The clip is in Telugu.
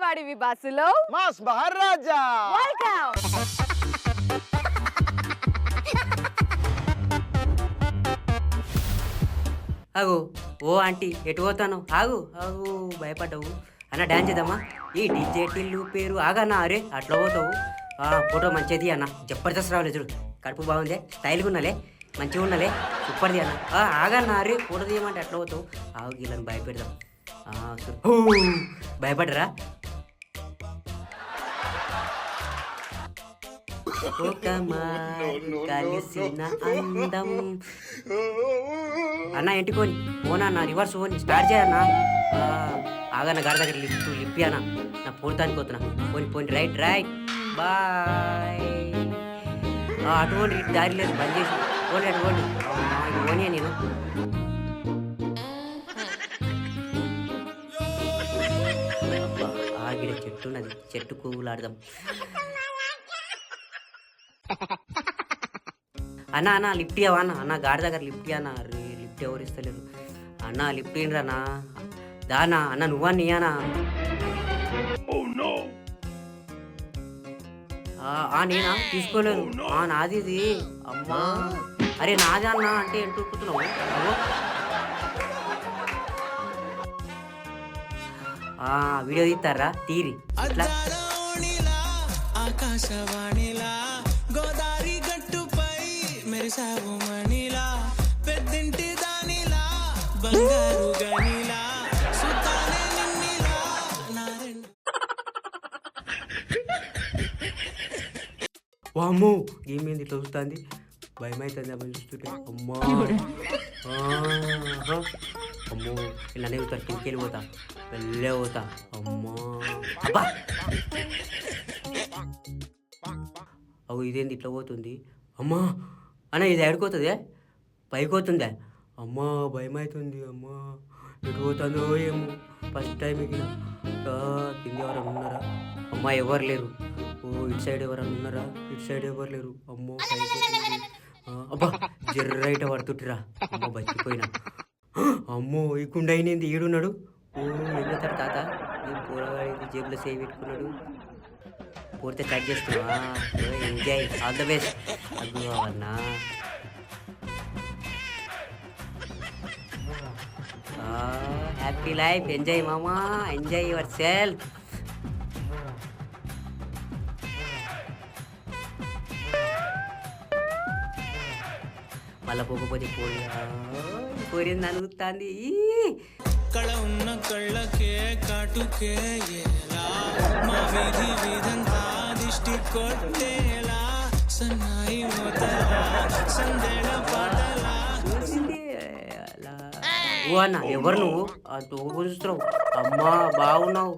వాడివి బస్సులో మాస్ మహారాజా వెల్కమ్. ఆగు ఓ ఆంటీ ఎటు పోతాను ఆగు ఆగు భయపడ్డావు అన్న డ్యాన్స్ చేద్దామా ఈ డీజే టిల్లు పేరు ఆగన్నా అరే అట్లా పోతావు ఫోటో మంచిది అన్న జబర్దస్త్ రావాలి చూడు కడుపు బాగుందే స్టైల్గా ఉన్నాలే మంచిగా ఉన్నాలే సూపర్ది అన్న ఆగన్నా అరే ఫోటో తీయమంటే అట్లా పోతావు ఆగు వీళ్ళని భయపెడదాం భయపడరా కలిసిన అందం అన్న ఎంటికోని ఓనా రివర్స్ ఓని స్టార్ట్ చేయన్నా ఆగన్న గారి దగ్గర లిప్పి అన్న నా పోతానికి పోతున్నా పోని రైట్ బాయ్ అటువంటి దారి లేదు బంద్ చేసి అటువంటి ఓనియా నేను ఆగిడ చెట్టు ఉన్నది చెట్టు కూలాడదాం అన్న లిఫ్ట్ ఇవ్వవా అన్న గాడి దగ్గర లిఫ్ట్ అన్న లిఫ్ట్ ఎవరు ఇస్తలేరు అన్న లిఫ్ట్ ఏంట్రా అన్న దానా అన్న నువ్వా నీయానా నేనా తీసుకోలేదు నాది ఇది అమ్మా అరే నాది అన్న అంటే ఎంటూ కూతున్నావు వీడియో తీస్తారా తీరి అట్లా ఆకాశవాణిలా గోదావరి గట్టుపై మెరిసావు మణిలా పెద్దింటి దానిలా బంగారు గనిలా సుతానే నిన్నిలా వామ్మో ఏమేంది ఇట్లా చూస్తుంది భయం అవుతుంది అమ్మ చూస్తుంటే అమ్మా అమ్మో ఇలా అనేవుతారు కిందకి వెళ్ళిపోతా వెళ్ళే పోతా అమ్మా అబ్బా అవు ఇదేంది ఇట్లా పోతుంది అమ్మా అన్న ఇది ఎడుకోతుందే పైకి పోతుందే అమ్మా భయం అవుతుంది అమ్మా ఎటు పోతుందో ఏమో ఫస్ట్ టైం ఎక్కిన కింద ఎవరైనా ఉన్నారా అమ్మా ఎవరు లేరు ఓ ఇటు సైడ్ ఎవరైనా ఉన్నారా ఇటు సైడ్ ఎవరు లేరు అమ్మో అబ్బా జర్రైట పడుతుంటిరా అమ్మ బతికిపోయినా అమ్మో ఈ కుండ అయినది ఈడున్నాడు ఓ ఎన్నతాడు తాత నేను పూరగాడి జేబులో సేవ్ పెట్టుకున్నాడు పూర్తి కట్ చేస్తున్నావా ఎంజాయ్ ఆల్ ద బెస్ట్ అది అన్నా హ్యాపీ లైఫ్ ఎంజాయ్ మామా ఎంజాయ్ యువర్ సెల్ఫ్ మళ్ళా పోకపోతే పోయింది అనుగుతుంది కళ ఉన్న కళ్ళకే కాటుకే మా వీధి వీధంతా దిష్టి కొట్టేలా సన్నాయి సందేళ పాటలా ఓ అన్న ఎవరు నువ్వు చూస్తున్నావు అమ్మా బాగున్నావు